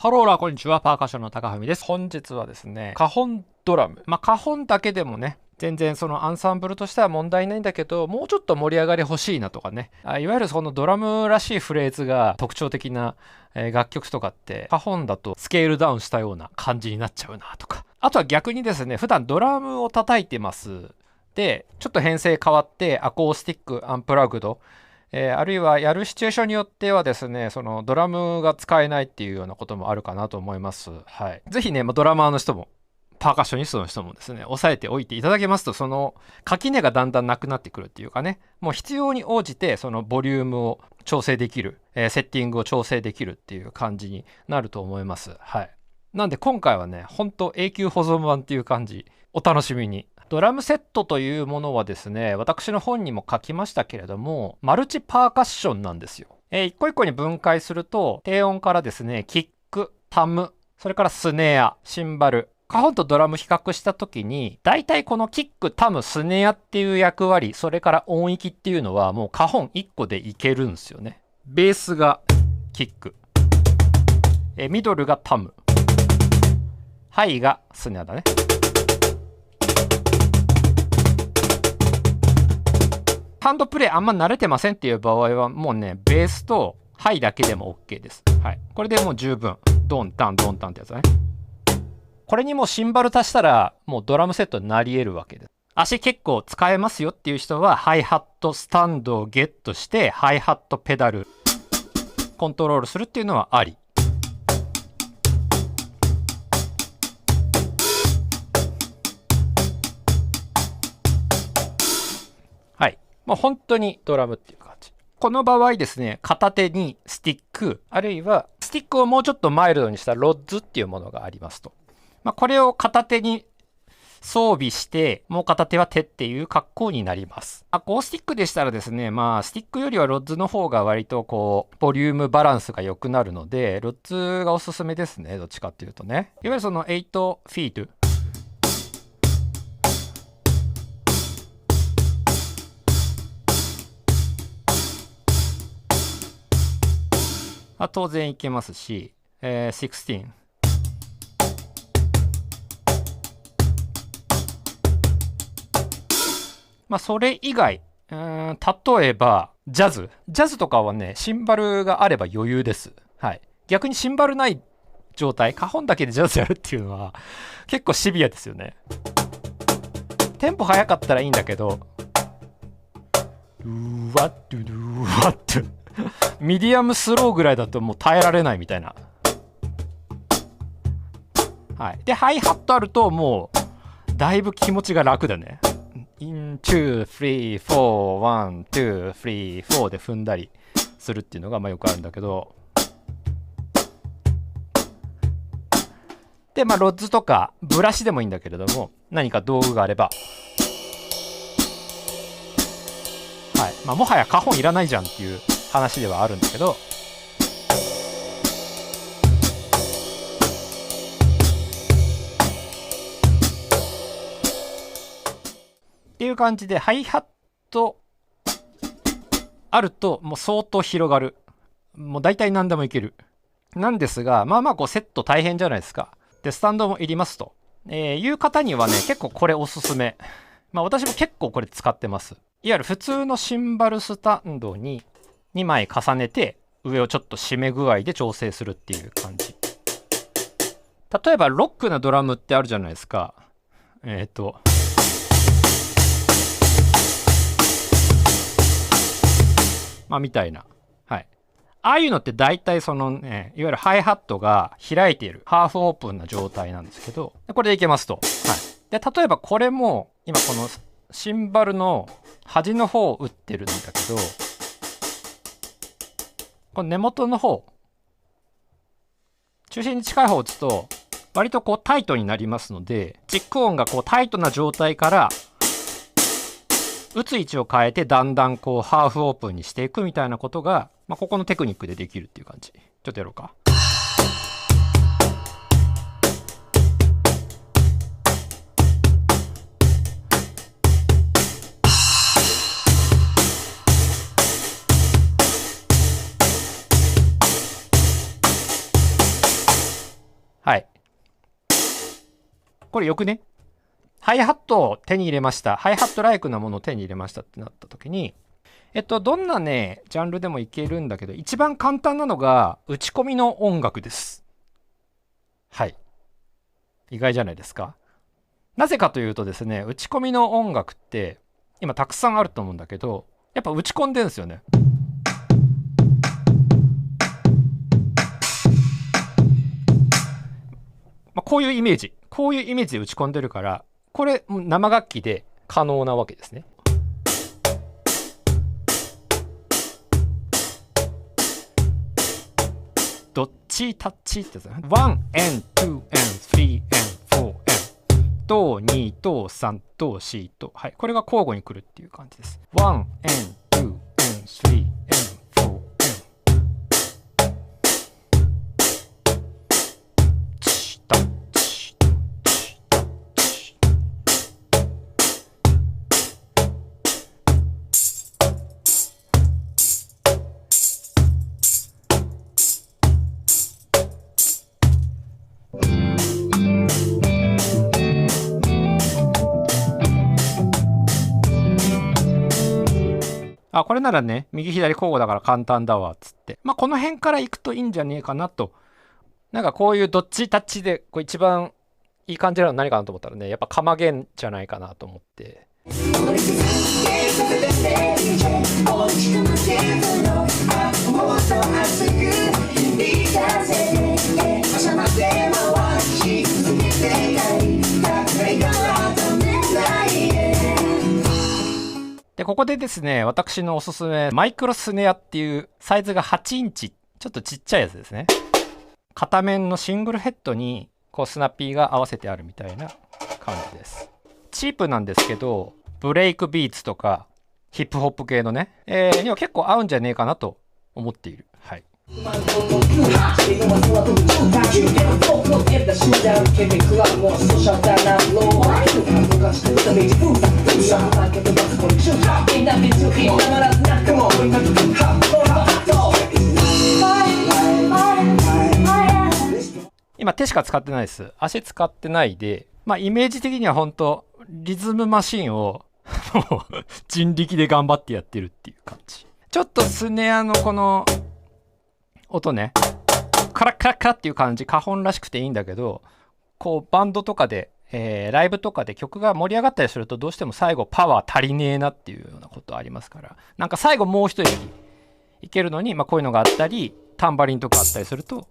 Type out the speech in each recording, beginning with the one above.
ハローラー、こんにちは。パーカッションの高文です。本日はですね、カホンドラム。カホンだけでもね、全然そのアンサンブルとしては問題ないんだけど、もうちょっと盛り上がり欲しいなとかね。いわゆるそのドラムらしいフレーズが特徴的な楽曲とかって、カホンだとスケールダウンしたような感じになっちゃうなとか。あとは逆にですね、普段ドラムを叩いてます。で、ちょっと編成変わってアコースティック、アンプラグド、あるいはやるシチュエーションによってはですね、そのドラムが使えないっていうようなこともあるかなと思います。はい。ぜひね、ドラマーの人も、パーカッショニストの人もですね、押さえておいていただけますと、その垣根がだんだんなくなってくるっていうかね、もう必要に応じてそのボリュームを調整できる、セッティングを調整できるっていう感じになると思います。はい。なんで今回はね、本当永久保存版っていう感じ、お楽しみに。ドラムセットというものはですね、私の本にも書きましたけれども、マルチパーカッションなんですよ。一個一個に分解すると、低音からですね、キック、タム、それからスネア、シンバル、カホンとドラム比較した時に、大体このキック、タム、スネアっていう役割、それから音域っていうのはもうカホン1個でいけるんですよね。ベースがキック、ミドルがタム、ハイがスネアだね。ハンドプレイあんま慣れてませんっていう場合はもうね、ベースとハイだけでも OK です。はい。これでもう十分。ドンタンドンタンってやつだね。これにもうシンバル足したらもうドラムセットになり得るわけです。足結構使えますよっていう人はハイハットスタンドをゲットしてハイハットペダルコントロールするっていうのはあり。もう本当にドラムっていう感じ。この場合ですね、片手にスティック、あるいはスティックをもうちょっとマイルドにしたロッズっていうものがありますと。これを片手に装備して、もう片手は手っていう格好になります。アコースティックでしたらですね、スティックよりはロッズの方が割とボリュームバランスが良くなるので、ロッズがおすすめですね、どっちかっていうとね。いわゆるその8フィート。当然いけますし、16。それ以外、例えば、ジャズとかはね、シンバルがあれば余裕です。はい。逆にシンバルない状態、カホンだけでジャズやるっていうのは、結構シビアですよね。テンポ速かったらいいんだけど、うわっとうわっと。ミディアムスローぐらいだともう耐えられないみたいな。はい。で、ハイハットあるともう、だいぶ気持ちが楽だね。1、2、3、4、1、2、3、4で踏んだりするっていうのがよくあるんだけど。で、ロッズとかブラシでもいいんだけれども、何か道具があれば。はい。もはやカホンいらないじゃんっていう話ではあるんだけど、っていう感じでハイハットあるともう相当広がる。もう大体何でもいける。なんですが、セット大変じゃないですか。で、スタンドもいりますと。いう方にはね、結構これおすすめ。私も結構これ使ってます。いわゆる普通のシンバルスタンドに2枚重ねて上をちょっと締め具合で調整するっていう感じ。例えばロックなドラムってあるじゃないですか。みたいな。はい。ああいうのって大体そのね、いわゆるハイハットが開いている、ハーフオープンな状態なんですけど、これでいけますと。はい。で、例えばこれも、今このシンバルの端の方を打ってるんだけど、この根元の方、中心に近い方を打つと、割とタイトになりますので、チック音がタイトな状態から、打つ位置を変えてだんだんハーフオープンにしていくみたいなことが、ここのテクニックでできるっていう感じ。ちょっとやろうか。これよくね。ハイハットを手に入れました。ハイハットライクなものを手に入れましたってなった時に、どんなね、ジャンルでもいけるんだけど、一番簡単なのが、打ち込みの音楽です。はい。意外じゃないですか。なぜかというとですね、打ち込みの音楽って、今たくさんあると思うんだけど、やっぱ打ち込んでるんですよね。こういうイメージ。こういうイメージで打ち込んでるから、これ生楽器で可能なわけですね。どっちタッチってやつね。1 and 2 and 3 and 4 and ド2ド3ド4ド、はい、これが交互に来るっていう感じです。1 and 2 and 3 and 4 and チタッチタッチタッチ。これならね、右左交互だから簡単だわっつって。この辺から行くといいんじゃねえかなと。なんかこういうどっちタッチでこう一番いい感じなの何かなと思ったらね、やっぱカマゲンじゃないかなと思って。で、ここでですね、私のおすすめ、マイクロスネアっていうサイズが8インチ、ちょっとちっちゃいやつですね。片面のシングルヘッドにこうスナッピーが合わせてあるみたいな感じです。チープなんですけど、ブレイクビーツとかヒップホップ系のね、には結構合うんじゃねえかなと思っている。はい。今手しか使ってないです。足使ってないで、イメージ的には本当リズムマシンをもう人力で頑張ってやってるっていう感じ。ちょっとスネアのこの音ね、カラッカラッカラっていう感じ、花本らしくていいんだけど、こうバンドとかで、ライブとかで曲が盛り上がったりするとどうしても最後パワー足りねえなっていうようなことありますから、なんか最後もう一息いけるのに、こういうのがあったり、タンバリンとかあったりすると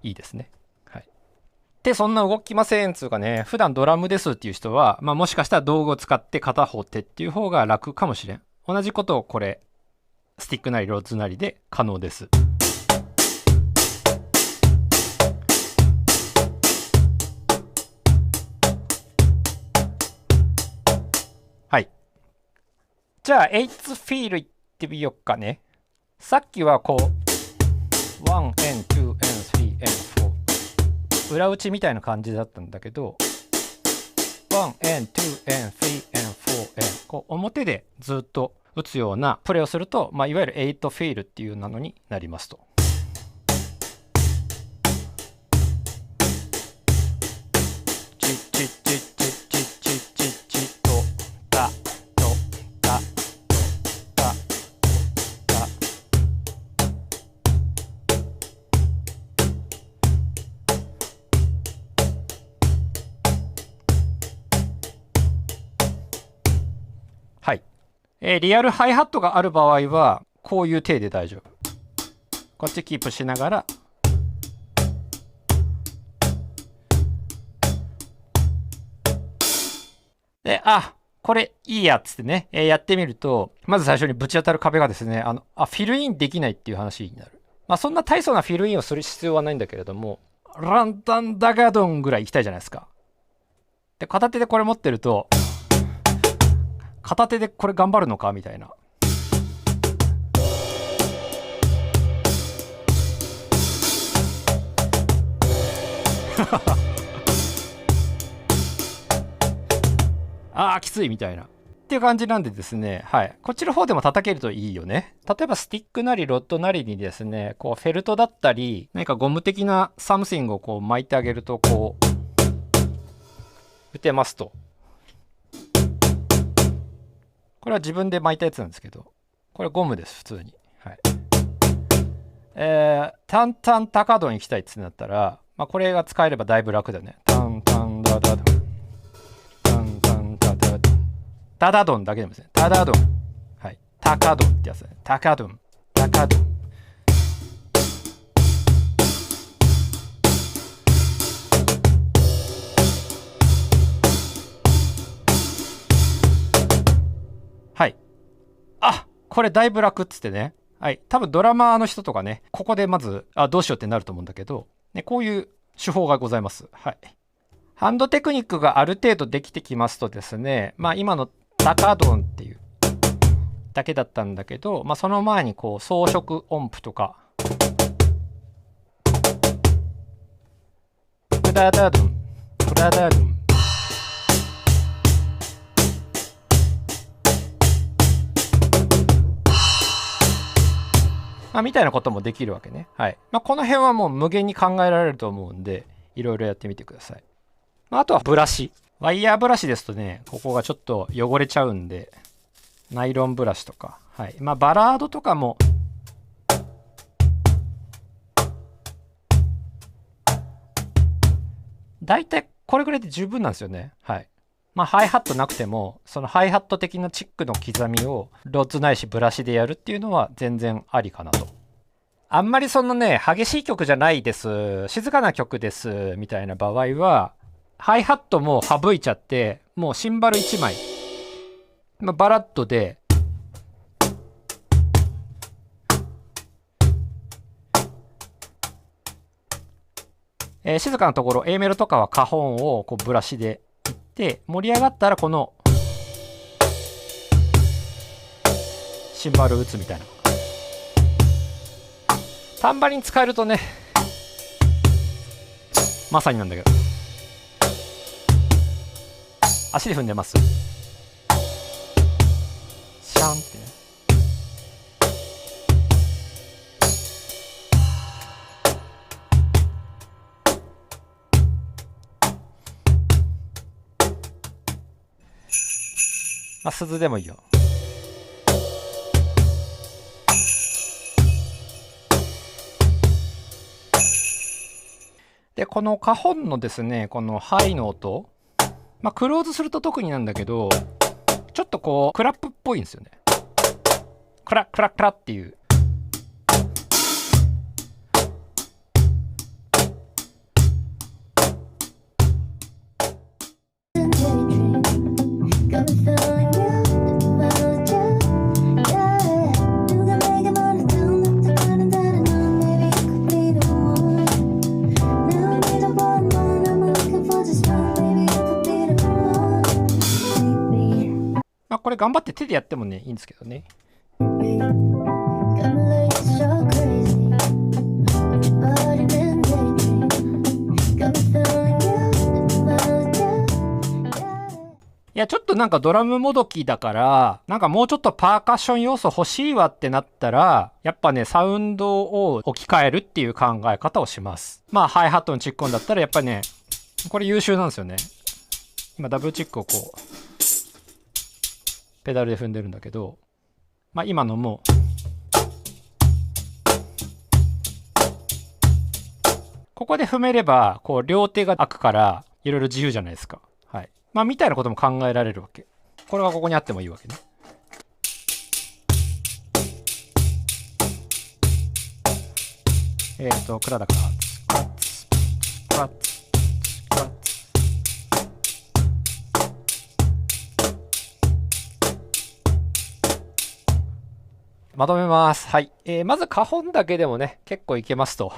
いいですね。はい。で、そんな動きませんつうかね、普段ドラムですっていう人は、もしかしたら道具を使って片方手っていう方が楽かもしれん。同じことをこれ、スティックなりロッズなりで可能です。はい。じゃあ、8th フィールいってみよっかね。さっきはこう、1 and 2 and 3 and 4。裏打ちみたいな感じだったんだけど、1 and 2 and 3 and 4 and こう表でずっと打つようなプレイをすると、いわゆる8フィールっていうのになりますと。チッチッチッチッチッチッチッチッチッとダとダとダダ。はい。リアルハイハットがある場合はこういう手で大丈夫。こっちキープしながらで、これいいやっつってね、やってみると、まず最初にぶち当たる壁がですね、フィルインできないっていう話になる。そんな大層なフィルインをする必要はないんだけれども、ランタンダガドンぐらい行きたいじゃないですか。で、片手でこれ持ってると、片手でこれ頑張るのかみたいな。きついみたいな。っていう感じなんでですね、はい。こっちの方でも叩けるといいよね。例えばスティックなりロッドなりにですね、こうフェルトだったり、何かゴム的なサムシングをこう巻いてあげると、こう、打てますと。これは自分で巻いたやつなんですけど、これゴムです、普通に。はい。タンタンタカドン行きたいってなったら、まあ、これが使えればだいぶ楽だよね。タンタンダダドン。タンタンダダドン。ダダドンだけでもですね。ダダドン。はい。タカドンってやつね。タカドン。タカドン。はい。あ、これだいぶ楽っつってね。はい。多分ドラマーの人とかね、ここでまず、どうしようってなると思うんだけど、ね、こういう手法がございます。はい。ハンドテクニックがある程度できてきますとですね、まあ今のタカドンっていうだけだったんだけど、まあその前にこう装飾音符とか、クダダドン、クダダドン、まあ、みたいなこともできるわけね。はい。まあ、この辺はもう無限に考えられると思うんで、いろいろやってみてください。まあ、あとはブラシ。ワイヤーブラシですとね、ここがちょっと汚れちゃうんで、ナイロンブラシとか。はい。まあ、バラードとかも、だいたいこれぐらいで十分なんですよね。はい。まあ、ハイハットなくても、そのハイハット的なチックの刻みをロッズないしブラシでやるっていうのは全然ありかなと。あんまりそのね、激しい曲じゃないです、静かな曲です、みたいな場合は、ハイハットも省いちゃって、もうシンバル1枚、まあ、バラッドで、静かなところ A メロとかはカホンをこうブラシでいって盛り上がったらこのシンバル打つみたいな。タンバリン使えるとねまさになんだけど、足で踏んでます。シャンってね。まあ、鈴でもいいよ。で、このカホンのですね、このハイの音、まあ、クローズすると特になんだけど、ちょっとこう、クラップっぽいんですよね。クラクラクラっていう。まあこれ頑張って手でやってもねいいんですけどね。いやちょっとなんかドラムもどきだからなんかもうちょっとパーカッション要素欲しいわってなったらやっぱねサウンドを置き換えるっていう考え方をします。まあハイハットにチックオンだったらやっぱりねこれ優秀なんですよね。今ダブルチックをこうペダルで踏んでるんだけど、まあ今のもここで踏めればこう両手が開くからいろいろ自由じゃないですか。はい。まあみたいなことも考えられるわけ。これはここにあってもいいわけね。クラだからクラッツクラッツクラッツまとめます。はい。まずカホンだけでもね結構いけますと。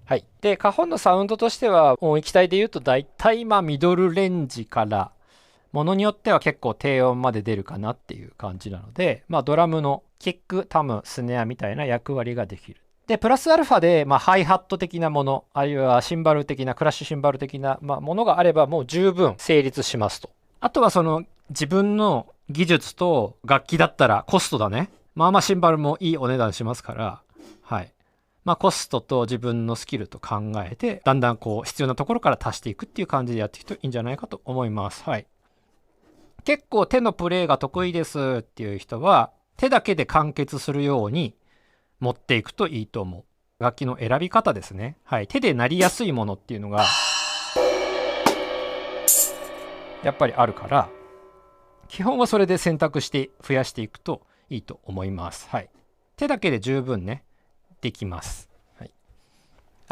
はい。で、カホンのサウンドとしては、音域帯で言うと大体まあミドルレンジから、ものによっては結構低音まで出るかなっていう感じなので、まあドラムのキック、タム、スネアみたいな役割ができる。で、プラスアルファで、まあハイハット的なもの、あるいはシンバル的な、クラッシュシンバル的な、まあ、ものがあればもう十分成立しますと。あとはその自分の技術と楽器だったらコストだね。まあまあシンバルもいいお値段しますから、はい。コストと自分のスキルと考えて、だんだんこう必要なところから足していくっていう感じでやっていくといいんじゃないかと思います。はい。結構手のプレイが得意ですっていう人は、手だけで完結するように持っていくといいと思う。楽器の選び方ですね。はい。手で鳴りやすいものっていうのが、やっぱりあるから、基本はそれで選択して増やしていくといいと思います。はい。手だけで十分ね、できます。はい。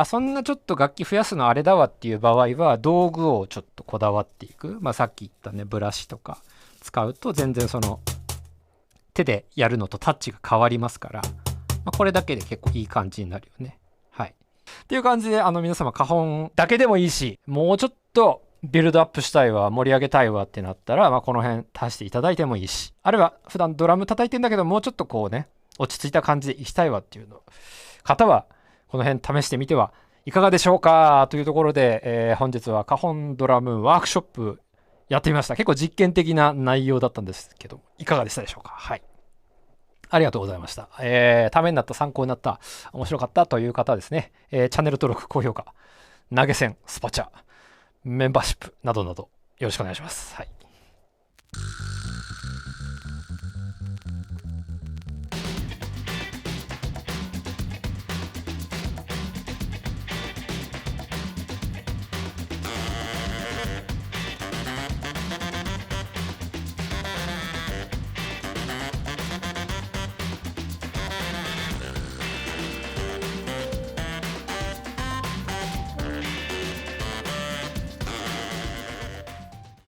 そんなちょっと楽器増やすのあれだわっていう場合は、道具をちょっとこだわっていく。さっき言ったね、ブラシとか使うと全然その手でやるのとタッチが変わりますから、これだけで結構いい感じになるよね。はい。っていう感じで、皆様、花本だけでもいいし、もうちょっとビルドアップしたいわ、盛り上げたいわってなったら、この辺足していただいてもいいし、あるいは普段ドラム叩いてんだけど、もうちょっとこうね、落ち着いた感じでいきたいわっていうの方は、この辺試してみてはいかがでしょうかというところで、本日は花本ドラムワークショップやってみました。結構実験的な内容だったんですけど、いかがでしたでしょうか。はい。ありがとうございました。ためになった、参考になった、面白かったという方はですね、チャンネル登録、高評価、投げ銭、スパチャ、メンバーシップなどなどよろしくお願いします。はい。